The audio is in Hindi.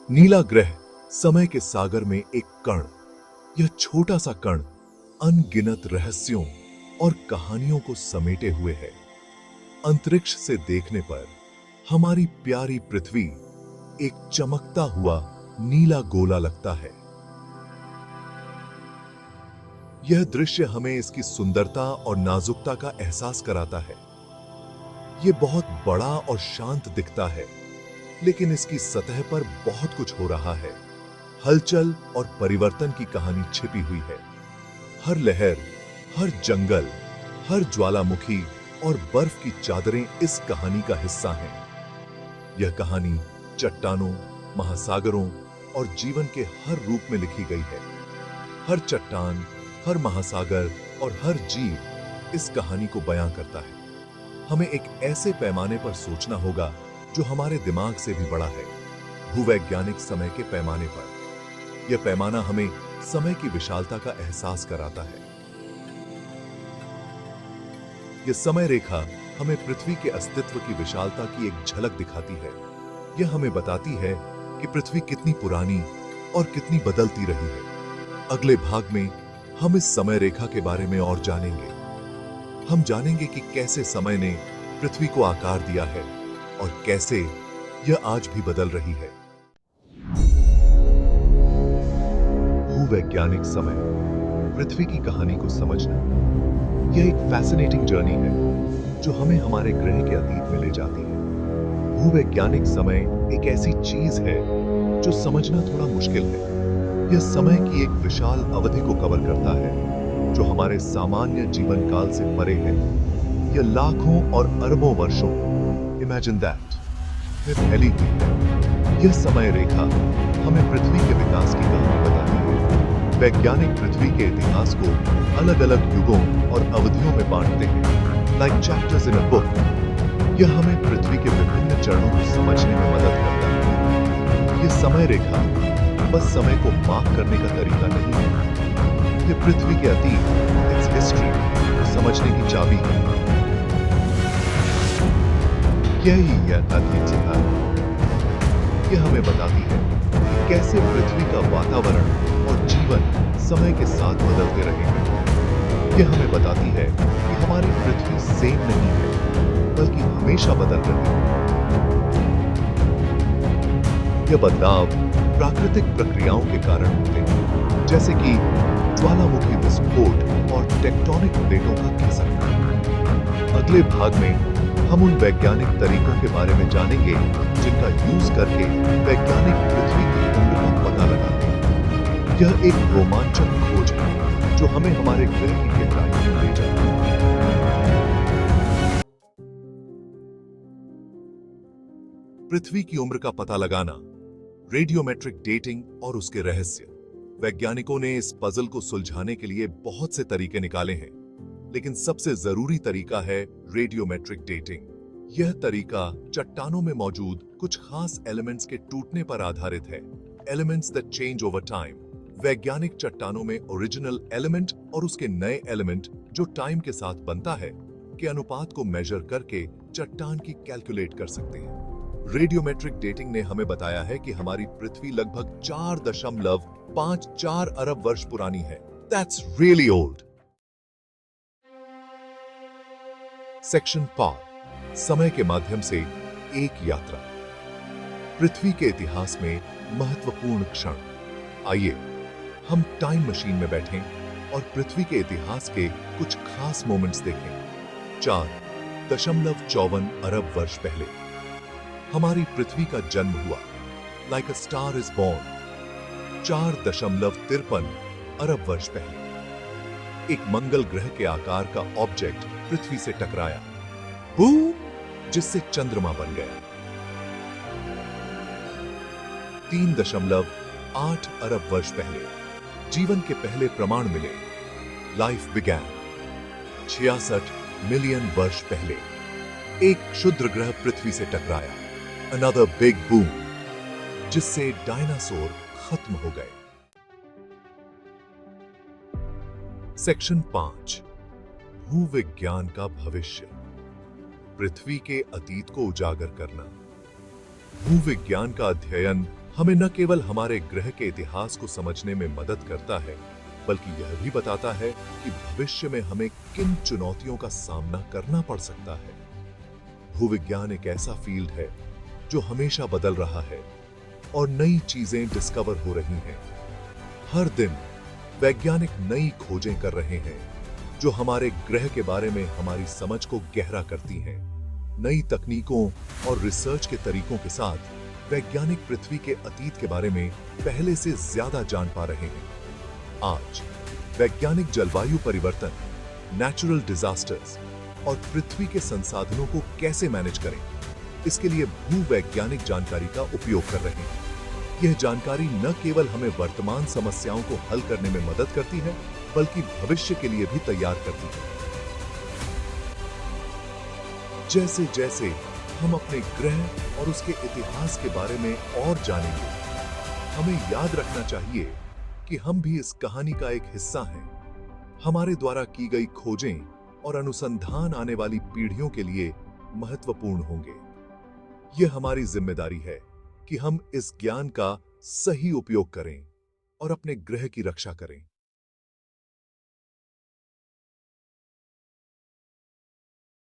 नीला ग्रह समय के सागर में एक कण। यह छोटा सा कण अनगिनत रहस्यों और कहानियों को समेटे हुए है। अंतरिक्ष से देखने पर हमारी प्यारी पृथ्वी एक चमकता हुआ नीला गोला लगता है। यह दृश्य हमें इसकी सुंदरता और नाजुकता का एहसास कराता है। यह बहुत बड़ा और शांत दिखता है, लेकिन इसकी सतह पर बहुत कुछ हो रहा है। हलचल और परिवर्तन की कहानी छिपी हुई है। हर लहर, हर जंगल, हर ज्वालामुखी और बर्फ की चादरें इस कहानी का हिस्सा हैं। यह कहानी चट्टानों, महासागरों और जीवन के हर रूप में लिखी गई है। हर चट्टान, हर महासागर और हर जीव इस कहानी को बयां करता है। हमें एक ऐसे पैमाने पर सोचना होगा जो हमारे दिमाग से भी बड़ा है, भूवैज्ञानिक समय के पैमाने पर। यह पैमाना हमें समय की विशालता का एहसास कराता है। यह समय रेखा हमें पृथ्वी के अस्तित्व की विशालता की एक झलक दिखाती है। यह हमें बताती है कि पृथ्वी कितनी पुरानी और कितनी बदलती रही है। अगले भाग में हम इस समय रेखा के बारे में और जानेंगे। हम जानेंगे कि कैसे समय ने पृथ्वी को आकार दिया है और कैसे यह आज भी बदल रही है। भूवैज्ञानिक समय, पृथ्वी की कहानी को समझना, यह एक फैसिनेटिंग जर्नी है जो हमें हमारे ग्रह के अतीत में ले जाती है। भूवैज्ञानिक समय एक ऐसी चीज है जो समझना थोड़ा मुश्किल है। यह समय की एक विशाल अवधि को कवर करता है जो हमारे सामान्य जीवन काल से परे है। यह लाखों और अरबों वर्षों, इमेजिन दैट, में फैली हुई है। यह समय रेखा हमें पृथ्वी के विकास की कहानी बताती है। वैज्ञानिक पृथ्वी के इतिहास को अलग अलग युगों और अवधियों में बांटते हैं, like chapters in a book. यह हमें पृथ्वी के विभिन्न चरणों को समझने में मदद करता है। यह समय रेखा बस समय को माप करने का तरीका नहीं है। यह पृथ्वी के अतीत, इट्स हिस्ट्री, को समझने की चाबी है। यही यह अतीत सिद्धांत है। यह हमें बताती है कि कैसे पृथ्वी का वातावरण और जीवन समय के साथ बदलते रहे हैं। यह हमें बताती है कि हमारी पृथ्वी सेम नहीं है, बल्कि हमेशा बदल रही है। यह बदलाव प्राकृतिक प्रक्रियाओं के कारण होते हैं, जैसे कि ज्वालामुखी विस्फोट और टेक्टोनिक प्लेटों का खिसकना। अगले भाग में हम उन वैज्ञानिक तरीकों के बारे में जानेंगे जिनका यूज करके वैज्ञानिक पृथ्वी की उम्र का पता लगाते हैं। यह एक रोमांचक खोज है जो हमें हमारे ग्रह की गहराई में ले जाती है। पृथ्वी की उम्र का पता लगाना, रेडियोमेट्रिक डेटिंग और उसके रहस्य। वैज्ञानिकों ने इस पजल को सुलझाने के लिए बहुत से तरीके निकाले हैं, लेकिन सबसे जरूरी तरीका है रेडियोमेट्रिक डेटिंग। यह तरीका चट्टानों में मौजूद कुछ खास एलिमेंट्स के टूटने पर आधारित है, elements that change over time. वैज्ञानिक चट्टानों में ओरिजिनल एलिमेंट और उसके नए एलिमेंट जो टाइम के साथ बनता है के अनुपात को मेजर करके चट्टान की कैलकुलेट कर सकते हैं। रेडियोमेट्रिक डेटिंग ने हमें बताया है कि हमारी पृथ्वी लगभग 4.54 अरब वर्ष पुरानी है। That's really old. सेक्शन 5, समय के माध्यम से एक यात्रा। पृथ्वी के इतिहास में महत्वपूर्ण क्षण। आइए हम टाइम मशीन में बैठें और पृथ्वी के इतिहास के कुछ खास मोमेंट्स देखें। 4.54 अरब वर्ष पहले हमारी पृथ्वी का जन्म हुआ, like a star is born. 4.53 अरब वर्ष पहले एक मंगल ग्रह के आकार का ऑब्जेक्ट पृथ्वी से टकराया, बूम, जिससे चंद्रमा बन गया। 3.8 अरब वर्ष पहले जीवन के पहले प्रमाण मिले, लाइफ बिगैन। 66 मिलियन वर्ष पहले एक क्षुद्र ग्रह पृथ्वी से टकराया, अनदर बिग बूम, जिससे डायनासोर खत्म हो गए। सेक्शन 5, भूविज्ञान का भविष्य। पृथ्वी के अतीत को उजागर करना। भूविज्ञान का अध्ययन हमें न केवल हमारे ग्रह के इतिहास को समझने में मदद करता है, बल्कि यह भी बताता है कि भविष्य में हमें किन चुनौतियों का सामना करना पड़ सकता है। भूविज्ञान एक ऐसा फील्ड है जो हमेशा बदल रहा है और नई चीजें डिस्कवर हो रही हैं। हर दिन वैज्ञानिक नई खोजें कर रहे हैं जो हमारे ग्रह के बारे में हमारी समझ को गहरा करती हैं। नई तकनीकों और रिसर्च के तरीकों के साथ वैज्ञानिक पृथ्वी के अतीत के बारे में पहले से ज्यादा जान पा रहे हैं। आज वैज्ञानिक जलवायु परिवर्तन, नेचुरल डिजास्टर्स और पृथ्वी के संसाधनों को कैसे मैनेज करें, इसके लिए भूवैज्ञानिक जानकारी का उपयोग कर रहे हैं। यह जानकारी न केवल हमें वर्तमान समस्याओं को हल करने में मदद करती है, बल्कि भविष्य के लिए भी तैयार करती है। जैसे जैसे हम अपने ग्रह और उसके इतिहास के बारे में और जानेंगे, हमें याद रखना चाहिए कि हम भी इस कहानी का एक हिस्सा हैं। हमारे द्वारा की गई खोजें और अनुसंधान आने वाली पीढ़ियों के लिए महत्वपूर्ण होंगे। यह हमारी जिम्मेदारी है कि हम इस ज्ञान का सही उपयोग करें और अपने ग्रह की रक्षा करें।